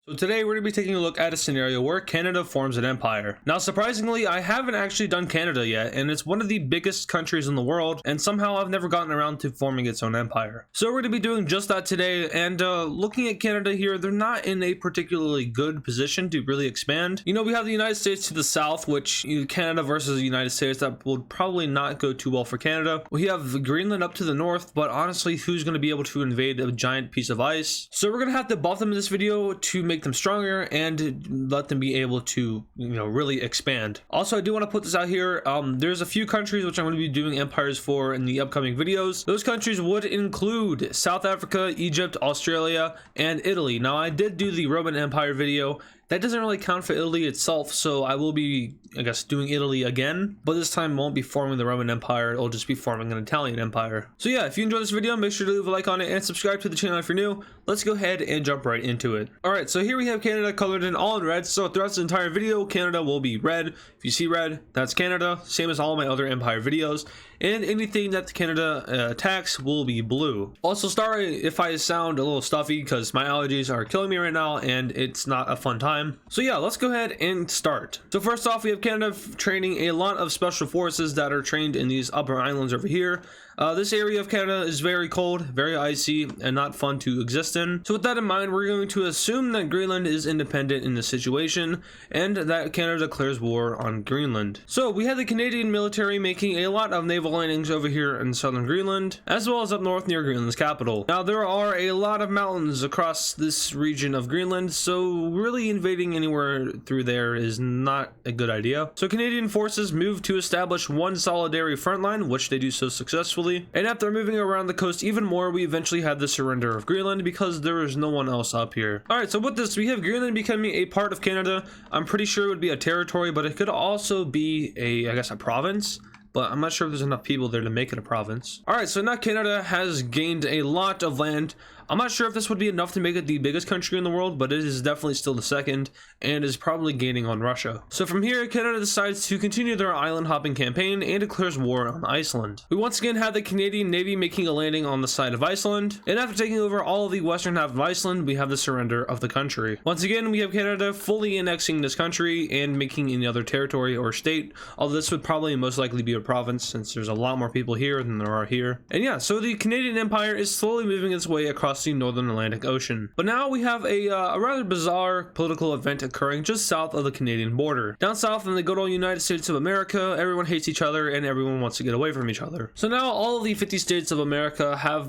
So today we're going to be taking a look at a scenario where Canada forms an empire. Now surprisingly, I haven't actually done Canada yet, and it's one of the biggest countries in the world, and somehow I've never gotten around to forming its own empire. So we're going to be doing just that today, and looking at Canada here, they're not in a particularly good position to really expand. You know, we have the United States to the south, which Canada versus the United States, that would probably not go too well for Canada. We have Greenland up to the north, but honestly, who's going to be able to invade a giant piece of ice? So we're going to have to buff them in this video to make them stronger and let them be able to, really expand. Also, I do want to put this out here. There's a few countries which I'm going to be doing empires for in the upcoming videos. Those countries would include South Africa, Egypt, Australia, and Italy. Now, I did do the Roman Empire video. That doesn't really count for Italy itself, so I will be, doing Italy again, but this time won't be forming the Roman Empire, it'll just be forming an Italian empire. So yeah, if you enjoyed this video, make sure to leave a like on it and subscribe to the channel if you're new. Let's go ahead and jump right into it. Alright, so here we have Canada colored in all in red, so throughout this entire video, Canada will be red. If you see red, that's Canada, same as all my other empire videos, and anything that Canada attacks will be blue. Also, sorry if I sound a little stuffy, because my allergies are killing me right now, and it's not a fun time. So yeah, let's go ahead and start. So first off, we have Canada training a lot of special forces that are trained in these upper islands over here. This area of Canada is very cold, very icy, and not fun to exist in. So with that in mind, we're going to assume that Greenland is independent in this situation, and that Canada declares war on Greenland. So we have the Canadian military making a lot of naval landings over here in southern Greenland, as well as up north near Greenland's capital. Now there are a lot of mountains across this region of Greenland, so really invading anywhere through there is not a good idea. So Canadian forces move to establish one solitary front line, which they do so successfully. And after moving around the coast even more, we eventually had the surrender of Greenland because there is no one else up here. Alright, so with this, we have Greenland becoming a part of Canada. I'm pretty sure it would be a territory, but it could also be a province. But I'm not sure if there's enough people there to make it a province. Alright, so now Canada has gained a lot of land. I'm not sure if this would be enough to make it the biggest country in the world, but it is definitely still the second, and is probably gaining on Russia. So from here, Canada decides to continue their island hopping campaign and declares war on Iceland. We once again have the Canadian Navy making a landing on the side of Iceland, and after taking over all of the western half of Iceland, we have the surrender of the country. Once again, we have Canada fully annexing this country and making any other territory or state, although this would probably most likely be a province since there's a lot more people here than there are here. And yeah, so the Canadian Empire is slowly moving its way across the northern Atlantic Ocean. But now we have a rather bizarre political event occurring just south of the Canadian border. Down south in the good old United States of America, everyone hates each other and everyone wants to get away from each other. So now all of the 50 states of America have,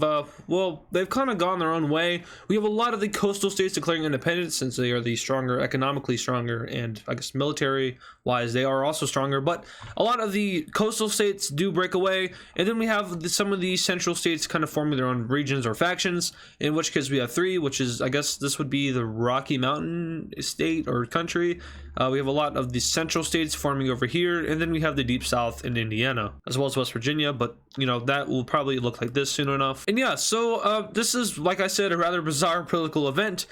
they've kind of gone their own way. We have a lot of the coastal states declaring independence since they are the stronger, economically stronger, and military wise they are also stronger, but a lot of the coastal states do break away, and then we have some of the central states kind of forming their own regions or factions, in which case we have three, which is, this would be the Rocky Mountain state or country. We have a lot of the central states forming over here, and then we have the deep south in Indiana, as well as West Virginia, but that will probably look like this soon enough. And yeah, so this is, like I said, a rather bizarre political event.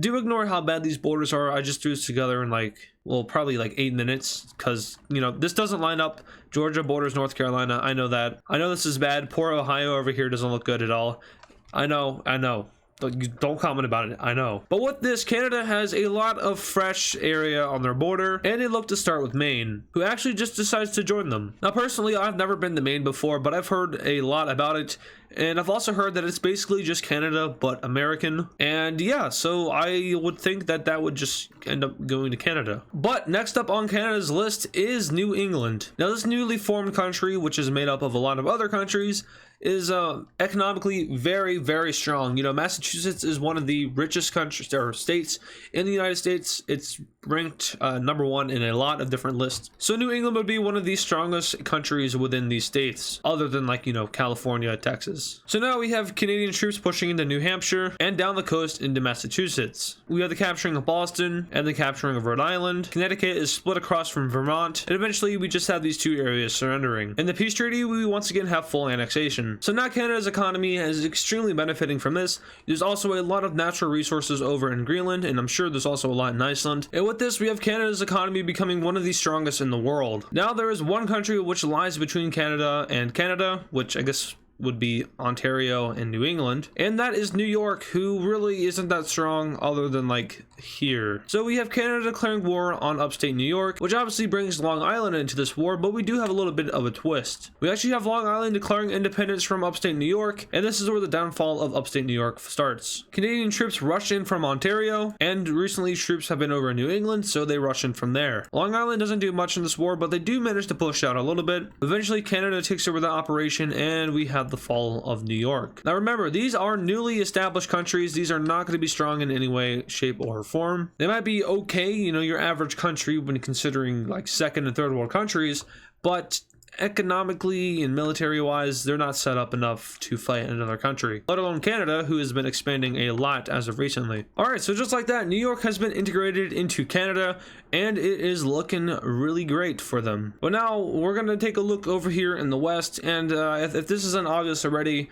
Do ignore how bad these borders are. I just threw this together in probably 8 minutes, because this doesn't line up. Georgia borders North Carolina. I know that. I know this is bad. Poor Ohio over here doesn't look good at all. I know. Don't comment about it, I know. But with this, Canada has a lot of fresh area on their border, and they look to start with Maine, who actually just decides to join them. Now personally, I've never been to Maine before, but I've heard a lot about it, and I've also heard that it's basically just Canada but American. And yeah, so I would think that that would just end up going to Canada. But next up on Canada's list is New England. Now this newly formed country, which is made up of a lot of other countries, is economically very, very strong. Massachusetts is one of the richest countries or states in the United States. It's ranked number one in a lot of different lists. So New England would be one of the strongest countries within these states, other than California, Texas. So now we have Canadian troops pushing into New Hampshire and down the coast into Massachusetts. We have the capturing of Boston and the capturing of Rhode Island. Connecticut is split across from Vermont, and eventually we just have these two areas surrendering. In the peace treaty, we once again have full annexation. So now Canada's economy is extremely benefiting from this. There's also a lot of natural resources over in Greenland, and I'm sure there's also a lot in Iceland. And with this, we have Canada's economy becoming one of the strongest in the world. Now there is one country which lies between Canada and Canada, which would be Ontario and New England, and that is New York, who really isn't that strong other than like here. So we have Canada declaring war on upstate New York, which obviously brings Long Island into this war, but we do have a little bit of a twist. We actually have Long Island declaring independence from upstate New York, and this is where the downfall of upstate New York starts. Canadian troops rush in from Ontario, and recently troops have been over in New England, so they rush in from there. Long Island doesn't do much in this war, but they do manage to push out a little bit. Eventually Canada takes over the operation, and we have the fall of New York. Now remember, these are newly established countries. These are not going to be strong in any way, shape, or form. They might be okay, you know, your average country when considering like second and third world countries, but economically and military wise, they're not set up enough to fight another country, let alone Canada, who has been expanding a lot as of recently. All right, so just like that, New York has been integrated into Canada, and it is looking really great for them. But now we're going to take a look over here in the west, and if this isn't obvious already,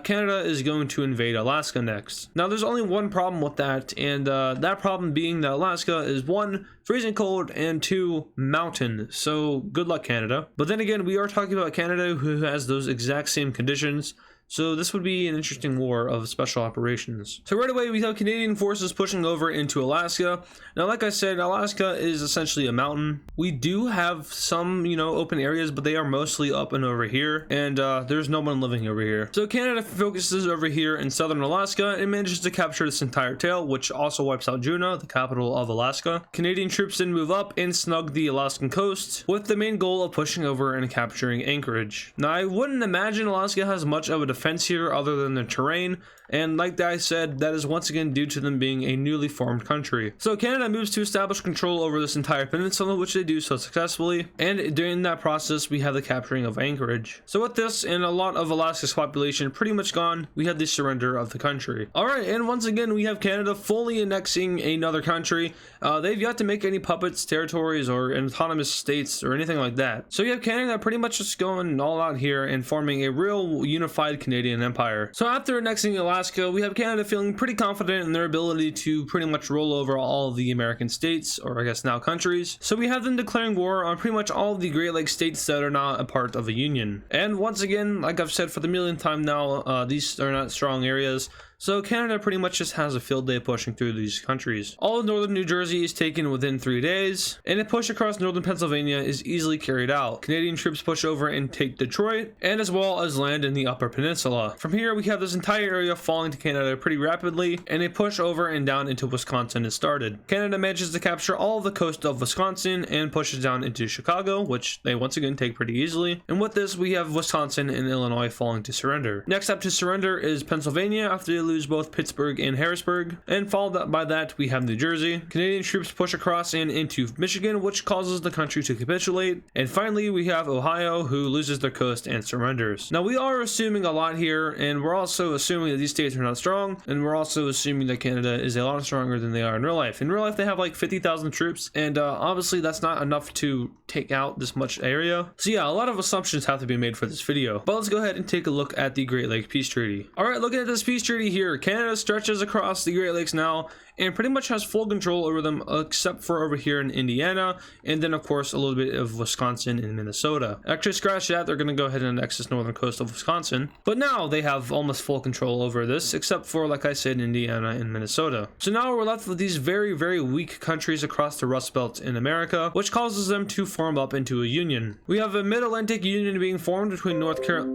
Canada is going to invade Alaska next. Now there's only one problem with that, and that problem being that Alaska is 1, freezing cold, and 2, mountain. So good luck, Canada. But then again, we are talking about Canada, who has those exact same conditions. So this would be an interesting war of special operations. So right away we have Canadian forces pushing over into Alaska. Now like I said, Alaska is essentially a mountain. We do have some, you know, open areas, but they are mostly up and over here, and there's no one living over here. So Canada focuses over here in southern Alaska and manages to capture this entire tail, which also wipes out Juneau, the capital of Alaska. Canadian troops then move up and snug the Alaskan coast with the main goal of pushing over and capturing Anchorage. Now I wouldn't imagine Alaska has much of a defense here other than the terrain, and like I said, that is once again due to them being a newly formed country. So Canada moves to establish control over this entire peninsula, which they do so successfully, and during that process we have the capturing of Anchorage. So with this and a lot of Alaska's population pretty much gone, we have the surrender of the country. Alright, and once again we have Canada fully annexing another country. They've yet to make any puppets, territories, or autonomous states or anything like that. So you have Canada pretty much just going all out here and forming a real unified Canadian empire. So after annexing Alaska, we have Canada feeling pretty confident in their ability to pretty much roll over all of the American states, or I guess now countries. So we have them declaring war on pretty much all of the Great Lakes states that are not a part of a union. And once again, like I've said for the millionth time now, these are not strong areas. So Canada pretty much just has a field day pushing through these countries. All of northern New Jersey is taken within 3 days, and a push across northern Pennsylvania is easily carried out. Canadian troops push over and take Detroit, and as well as land in the Upper Peninsula. From here, we have this entire area falling to Canada pretty rapidly, and a push over and down into Wisconsin is started. Canada manages to capture all of the coast of Wisconsin and pushes down into Chicago, which they once again take pretty easily. And with this, we have Wisconsin and Illinois falling to surrender. Next up to surrender is Pennsylvania after they lose both Pittsburgh and Harrisburg, and followed by that we have New Jersey. Canadian troops push across and into Michigan, which causes the country to capitulate, and finally we have Ohio, who loses their coast and surrenders. Now we are assuming a lot here, and we're also assuming that these states are not strong, and we're also assuming that Canada is a lot stronger than they are in real life. In real life they have like 50,000 troops, and obviously that's not enough to take out this much area. So yeah, a lot of assumptions have to be made for this video, but let's go ahead and take a look at the Great Lakes Peace Treaty. Alright, looking at this peace treaty here, Canada stretches across the Great Lakes now and pretty much has full control over them, except for over here in Indiana, and then of course a little bit of Wisconsin and Minnesota. Actually, scratch that, they're going to go ahead and annex this northern coast of Wisconsin, but now they have almost full control over this, except for, like I said, Indiana and Minnesota. So now we're left with these very, very weak countries across the Rust Belt in America, which causes them to form up into a union. We have a Mid-Atlantic Union being formed between North Carolina.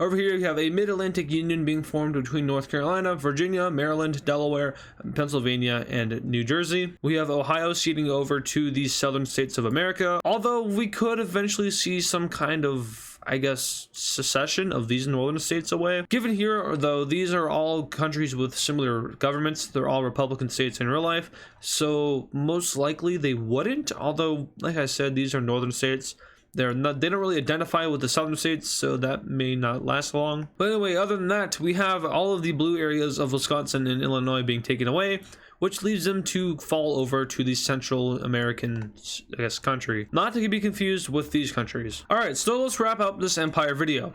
Over here, you have a Mid-Atlantic Union being formed between North Carolina, Virginia, Maryland, Delaware, Pennsylvania, and New Jersey. We have Ohio ceding over to the southern states of America, although we could eventually see some kind of, I guess, secession of these northern states away. Given here, though, these are all countries with similar governments. They're all Republican states in real life, so most likely they wouldn't, although, like I said, these are northern states. They don't really identify with the southern states, so that may not last long. But anyway, other than that, we have all of the blue areas of Wisconsin and Illinois being taken away, which leaves them to fall over to the Central American, I guess, country. Not to be confused with these countries. Alright, so let's wrap up this empire video.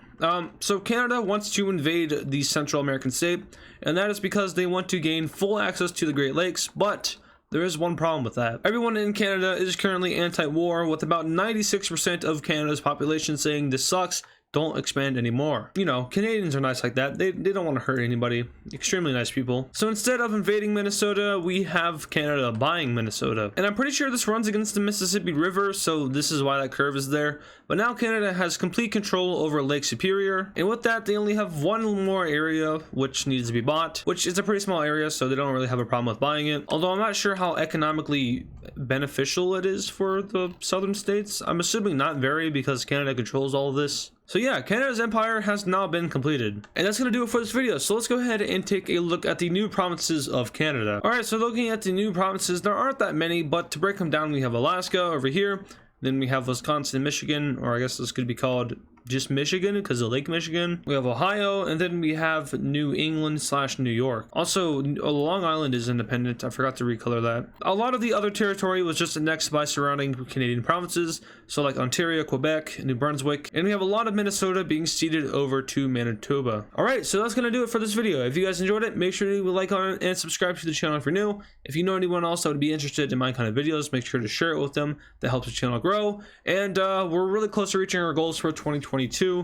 So Canada wants to invade the Central American state, and that is because they want to gain full access to the Great Lakes, but there is one problem with that. Everyone in Canada is currently anti-war, with about 96% of Canada's population saying this sucks, don't expand anymore. You know, Canadians are nice like that. They don't want to hurt anybody. Extremely nice people. So instead of invading Minnesota, we have Canada buying Minnesota. And I'm pretty sure this runs against the Mississippi River, so this is why that curve is there. But now Canada has complete control over Lake Superior. And with that, they only have one more area which needs to be bought, which is a pretty small area, so they don't really have a problem with buying it. Although I'm not sure how economically beneficial it is for the southern states. I'm assuming not very, because Canada controls all of this. So yeah, Canada's empire has now been completed. And that's going to do it for this video. So let's go ahead and take a look at the new provinces of Canada. Alright, so looking at the new provinces, there aren't that many, but to break them down, we have Alaska over here. Then we have Wisconsin, Michigan, or I guess this could be called just Michigan because of Lake Michigan. We have Ohio, and then we have New England / New York. Also, Long Island is independent. I forgot to recolor that. A lot of the other territory was just annexed by surrounding Canadian provinces, so like Ontario, Quebec, New Brunswick, and we have a lot of Minnesota being ceded over to Manitoba. Alright, so that's going to do it for this video. If you guys enjoyed it, make sure to leave a like on it and subscribe to the channel if you're new. If you know anyone else that would be interested in my kind of videos, make sure to share it with them. That helps the channel grow. And we're really close to reaching our goals for 2022.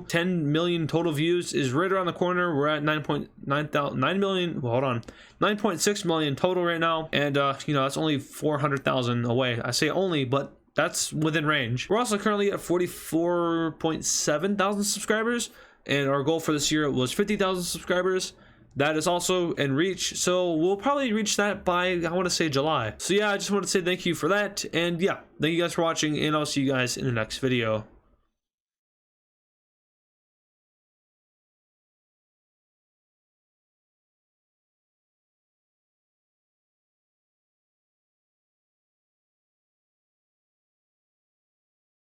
10 million total views is right around the corner. We're at 9.6 million total right now, and you know, that's only 400,000 away. I say only, but that's within range. We're also currently at 44.7 thousand subscribers, and our goal for this year was 50,000 subscribers. That is also in reach, so we'll probably reach that by, I want to say, July. So yeah, I just want to say thank you for that, and yeah, thank you guys for watching, and I'll see you guys in the next video.